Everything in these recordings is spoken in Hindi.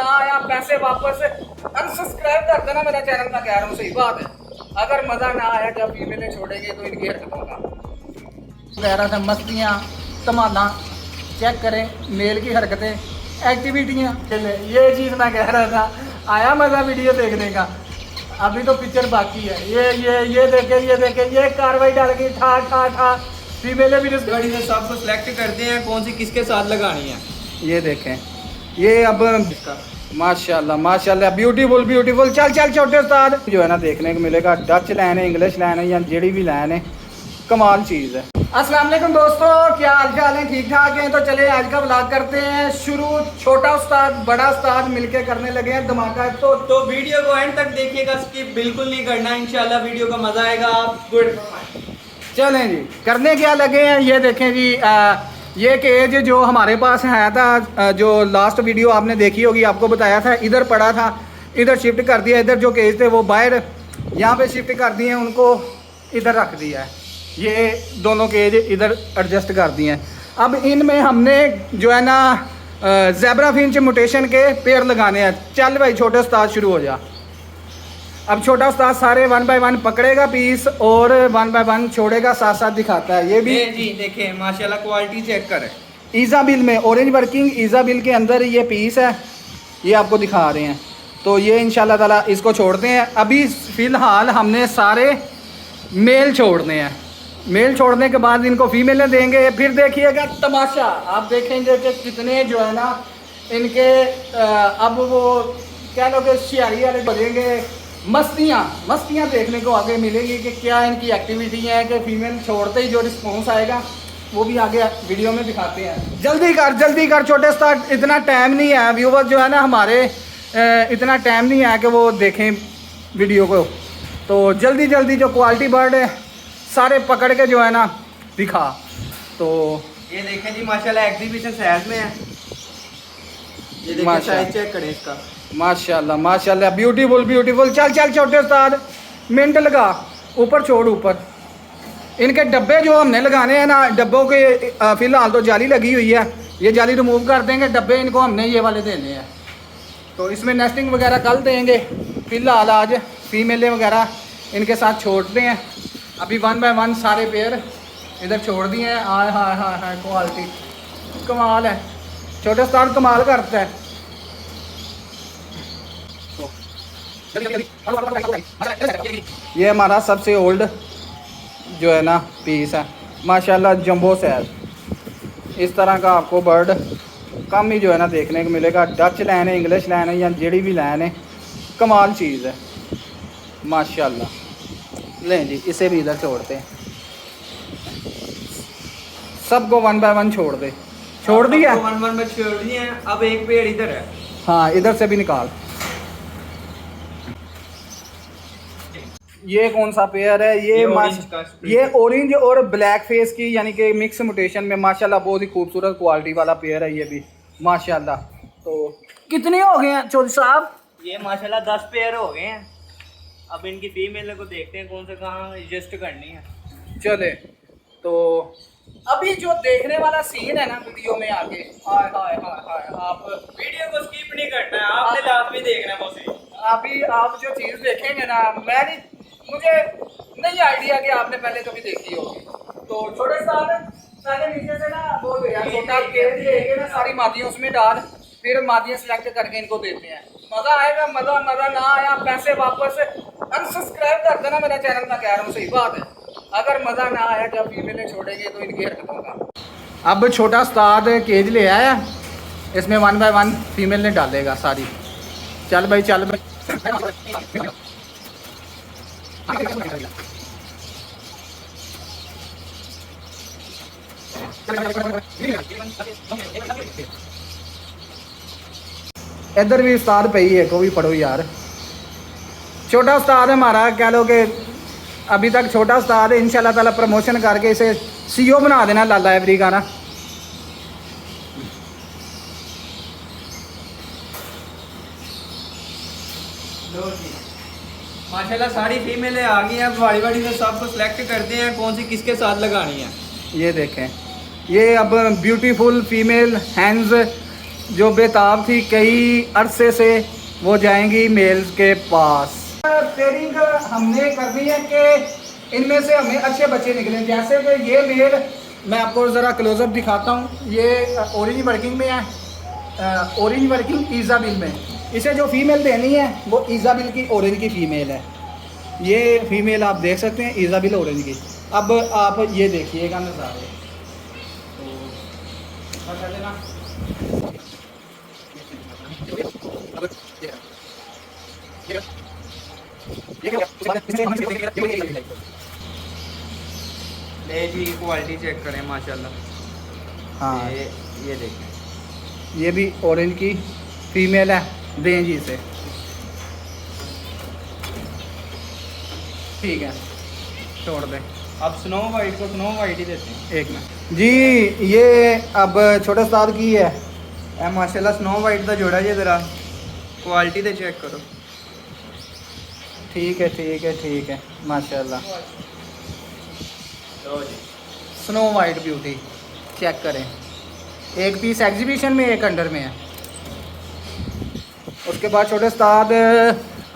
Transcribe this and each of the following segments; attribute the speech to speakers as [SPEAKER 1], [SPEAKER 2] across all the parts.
[SPEAKER 1] ना आया पैसे वापस अनसब्सक्राइब कर देना मेरा चैनल। मैं कह रहा हूँ सही बात है। अगर मज़ा ना आया जब फीमेलें छोड़ेंगे तो इनकी हरकतों का कह रहा था। मस्तियाँ धमाना चेक करें, मेल की हरकतें, एक्टिविटियाँ, ये चीज़ मैं कह रहा था। आया मज़ा वीडियो देखने का। अभी तो पिक्चर बाकी है। ये देखे ये कार्रवाई डाल गई ठा ठा ठा। फीमेलें भी
[SPEAKER 2] गाड़ी से सबको सिलेक्ट करते हैं कौन सी किसके साथ लगानी है।
[SPEAKER 1] ये देखें, ये अब माशाल्लाह माशाल्लाह ब्यूटीफुल ब्यूटीफुल। चल चल छोटे उस्ताद जो है ना देखने को मिलेगा। डच लैन है, इंग्लिश लैन है या जेडी भी लैन है, कमाल चीज़ है। अस्सलाम वालेकुम दोस्तों, क्या हाल चाल है? ठीक ठाक हैं? तो चले आज का व्लॉग करते हैं शुरू। छोटा उस्ताद बड़ा उस्ताद मिलके करने लगे हैं धमाका।
[SPEAKER 2] तो वीडियो को एंड तक देखिएगा, स्किप बिल्कुल नहीं करना। इंशाल्लाह वीडियो का मजा आएगा। आप गुड
[SPEAKER 1] चलें जी, करने क्या लगे हैं ये देखें जी। ये केज जो हमारे पास आया था, जो लास्ट वीडियो आपने देखी होगी, आपको बताया था इधर पड़ा था, इधर शिफ्ट कर दिया। इधर जो केज थे वो बाहर यहाँ पे शिफ्ट कर दिए, उनको इधर रख दिया है। ये दोनों केज इधर एडजस्ट कर दिए हैं। अब इनमें हमने जो है ना ज़ेब्रा फिंच म्यूटेशन के पेड़ लगाने हैं। चल भाई छोटे उस्ताद शुरू हो जा। अब छोटा उस्ताद सारे 1 बाय 1 पकड़ेगा पीस और 1 बाय 1 छोड़ेगा, साथ साथ दिखाता है। ये भी
[SPEAKER 2] जी देखें माशाल्लाह क्वालिटी चेक करें।
[SPEAKER 1] ईज़ाबिल में ऑरेंज वर्किंग ईज़ाबिल के अंदर ये पीस है, ये आपको दिखा रहे हैं। तो ये इंशाल्लाह ताला इसको छोड़ते हैं। अभी फ़िलहाल हमने सारे मेल छोड़ने हैं। मेल छोड़ने के बाद इनको फीमेलें देंगे, फिर देखिएगा तमाशा। आप देखेंगे कि कितने जो है ना इनके अब वो क्या लोग शियारी वाले बनेंगे। मस्तियाँ देखने को आगे मिलेंगी कि क्या इनकी एक्टिविटी है कि फीमेल छोड़ते ही जो रिस्पॉन्स आएगा वो भी आगे वीडियो में दिखाते हैं। जल्दी कर छोटे उस्ताद, इतना टाइम नहीं है। व्यूवर जो है ना हमारे इतना टाइम नहीं है कि वो देखें वीडियो को। तो जल्दी जो क्वालिटी बर्ड है सारे पकड़ के जो है ना दिखा। तो
[SPEAKER 2] ये देखें जी माशाल्लाह एग्जीबिशन साइज में है। ये देखें साइज चेक करें इसका।
[SPEAKER 1] माशाल्लाह माशाल्लाह ब्यूटीफुल ब्यूटीफुल। चल छोटे उस्ताद मिनट लगा, ऊपर छोड़ ऊपर। इनके डब्बे जो हमने लगाने हैं ना, डब्बों के फ़िलहाल तो जाली लगी हुई है, ये जाली रिमूव कर देंगे। डब्बे इनको हमने ये वाले देने हैं। तो इसमें नेस्टिंग वगैरह कल देंगे। फ़िलहाल आज फीमेलें वगैरह इनके साथ छोड़ते हैं। अभी 1 बाय 1 सारे पेयर इधर छोड़ दिए हैं। हाय हाय हाय हाय क्वालिटी कमाल है। छोटे उस्ताद कमाल करता है। ये हमारा सबसे ओल्ड जो है ना पीस है माशाल्लाह, जंबो साइज। इस तरह का आपको बर्ड कम ही जो है ना देखने को मिलेगा। डच लैन है, इंग्लिश लैन है या जेडी भी लैन है, कमाल चीज़ है माशाल्लाह। लें जी, इसे भी इधर छोड़ते हैं। सबको 1 बाय 1 छोड़ दिया।
[SPEAKER 2] 1 1 में छोड़ दिए हैं। अब एक पेड़ इधर है।
[SPEAKER 1] हाँ, इधर से भी निकाल। ये कौन सा पेयर है? ये ऑरेंज और ब्लैक फेस की यानी कि मिक्स म्यूटेशन में माशाल्लाह बहुत ही खूबसूरत क्वालिटी वाला पेयर है ये भी माशाल्लाह। तो कितने हो गए हैं चौधरी साहब?
[SPEAKER 2] ये माशाल्लाह 10 पेयर हो गए हैं। अब इनकी फीमेल को देखते हैं कौन से कहाँ एडजस्ट करनी है।
[SPEAKER 1] चले तो अभी जो देखने वाला सीन है ना वीडियो में आगे, हाय हाय हाय हाय, आप
[SPEAKER 2] वीडियो को स्किप नहीं करना है, आपने लाजमी देखना है। बस
[SPEAKER 1] अभी आप जो चीज़ देखेंगे ना, मुझे नहीं आइडिया कि आपने पहले कभी देखी होगी। तो छोटे साल पहले नीचे से ना वो छोटा केज लेके ना सारी मादियाँ उसमें डाल, फिर मादियाँ सिलेक्ट करके इनको देते हैं। मज़ा आएगा। मज़ा ना आया पैसे वापस अनसब्सक्राइब कर देना मेरा चैनल। मैं कह रहा हूँ सही बात है। अगर मज़ा ना आया जब फीमेलें छोड़ेंगे तो इनकी हरकतों का। अब छोटा उस्ताद केज ले आया, इसमें 1 बाय 1 फीमेल ने डालेगा सारी। चल भाई चल भाई। इधर भी उस्ताद पे ही है, को भी पढ़ो यार। छोटा उस्ताद है हमारा, कह लो कि अभी तक छोटा उस्ताद है। इंशाल्लाह ताला प्रमोशन करके इसे सीईओ बना देना लाला एवरी का ना।
[SPEAKER 2] माशाल्लाह सारी फीमेलें आ गई हैं। बाड़ी से सबको सिलेक्ट करते हैं कौन सी किसके साथ लगानी है।
[SPEAKER 1] ये देखें, ये अब ब्यूटीफुल फीमेल हैंड्स जो बेताब थी कई अरसे से, वो जाएंगी मेल के पास। ट्रेनिंग हमने कर दी है कि इनमें से हमें अच्छे बच्चे निकले। जैसे कि ये मेल मैं आपको ज़रा क्लोजअप दिखाता हूँ। ये ऑरेंज वर्किंग में है, ऑरेंज वर्किंग ईज़ाबिल में। इसे जो फीमेल देनी है वो ईज़ाबिल की ऑरेंज की फ़ीमेल है। ये फीमेल आप देख सकते हैं ईज़ाबिल ऑरेंज की। अब आप ये देखिएगा नज़ारे,
[SPEAKER 2] ले जी क्वालिटी चेक करें माशाल्लाह।
[SPEAKER 1] हाँ
[SPEAKER 2] ये देखें,
[SPEAKER 1] ये भी ऑरेंज की फीमेल है, दें जी इसे। ठीक है, छोड़ दें।
[SPEAKER 2] अब स्नो वाइट को स्नो वाइट ही देते हैं।
[SPEAKER 1] एक मिनट जी, ये अब छोटे उस्ताद की है।
[SPEAKER 2] ए माशाल्लाह स्नो वाइट का जोड़ा जी, ज़रा क्वालिटी तो चेक करो।
[SPEAKER 1] ठीक है ठीक है ठीक है, माशाल्लाह।
[SPEAKER 2] लो जी,
[SPEAKER 1] स्नो वाइट ब्यूटी चेक करें। एक पीस एग्जीबिशन में, एक अंडर में है। उसके बाद छोटे उस्ताद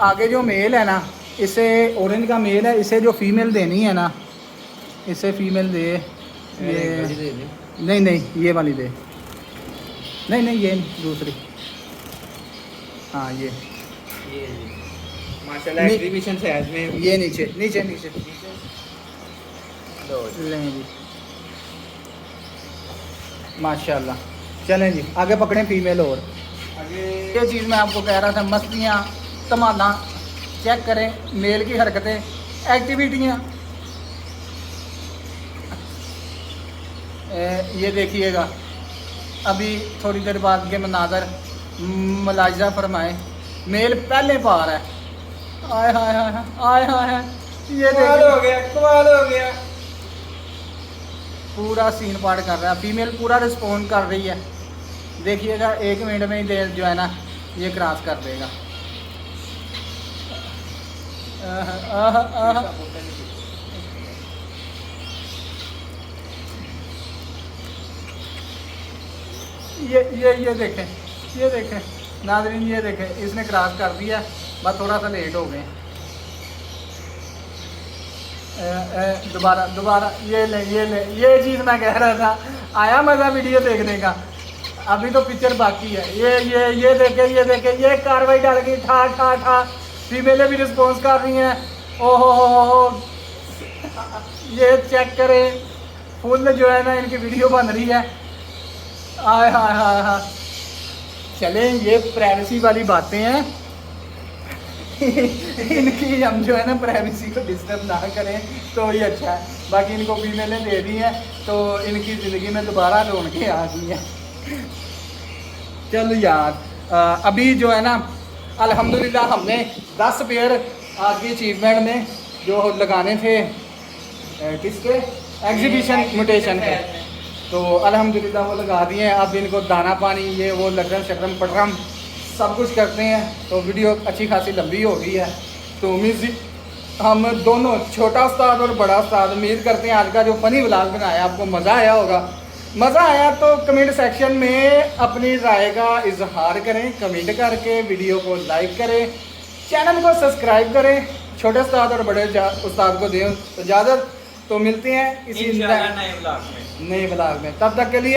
[SPEAKER 1] आगे जो मेल है ना, इसे ऑरेंज का मेल है, इसे जो फीमेल देनी है ना, इसे फीमेल दे। ये नहीं नहीं, ये वाली दे। नहीं नहीं, ये दूसरी। हाँ ये
[SPEAKER 2] जी माशाल्लाह
[SPEAKER 1] नहीं।
[SPEAKER 2] एग्जीबिशन से आज में
[SPEAKER 1] ये नीचे नीचे नीचे
[SPEAKER 2] लो जी।
[SPEAKER 1] लें जी, माशाल्लाह। चलें जी आगे पकड़ें फीमेल। और
[SPEAKER 2] आगे
[SPEAKER 1] ये चीज़ मैं आपको कह रहा था, मस्तियाँ धमाना चेक करें, मेल की हरकतें, एक्टिविटियाँ। ये देखिएगा, अभी थोड़ी देर बाद के मनाजर मुलाहिजा फरमाए। मेल पहले पार है। आय हाय हाय हाय हाय हाय, ये
[SPEAKER 2] कमाल
[SPEAKER 1] देखिए
[SPEAKER 2] हो गया, कमाल हो गया।
[SPEAKER 1] पूरा सीन पार कर रहा है। फीमेल पूरा रिस्पॉन्ड कर रही है। देखिएगा 1 मिनट में ही देर जो है ना, ये क्रॉस कर देगा। ये देखें, ये देखें नाज़रीन, ये देखें, इसने क्रॉस कर दिया। बस थोड़ा सा लेट हो गए। दोबारा दोबारा ये ले, ये चीज़ मैं कह रहा था। आया मज़ा वीडियो देखने का। अभी तो पिक्चर बाकी है। ये देखे, ये कार्रवाई डाल गई, ठा ठा ठा। फीमेलें भी रिस्पॉन्स कर रही हैं। ओहो हो, ये चेक करें, फुल जो है ना इनकी वीडियो बन रही है। आय हाय हाय हाय। चलें, ये प्राइवेसी वाली बातें हैं। इनकी हम जो है ना प्राइवेसी को डिस्टर्ब ना करें तो ये अच्छा है। बाकी इनको फीमेलें दे दी हैं तो इनकी ज़िंदगी में दोबारा रौनकें आ गई हैं। चलो यार, अभी जो है ना अल्हम्दुलिल्लाह हमने 10 पेयर आज की अचीवमेंट में जो लगाने थे किसके एग्जीबिशन म्यूटेशन के, तो अल्हम्दुलिल्लाह वो लगा दिए हैं। अब इनको दाना पानी ये वो लगन शकरम पटरम सब कुछ करते हैं। तो वीडियो अच्छी खासी लंबी हो गई है। तो उम्मीद हम दोनों, छोटा उस्ताद और बड़ा उस्ताद, उम्मीद करते हैं आज का जो फ़नी व्लॉग बनाया आपको मज़ा आया होगा। मज़ा आया तो कमेंट सेक्शन में अपनी राय का इजहार करें, कमेंट करके वीडियो को लाइक करें, चैनल को सब्सक्राइब करें। छोटे उस्ताद और बड़े उस्ताद को दें इजाज़त। तो मिलते हैं इसी
[SPEAKER 2] इंशाल्लाह नए व्लॉग में।
[SPEAKER 1] नए व्लॉग में, तब तक के लिए।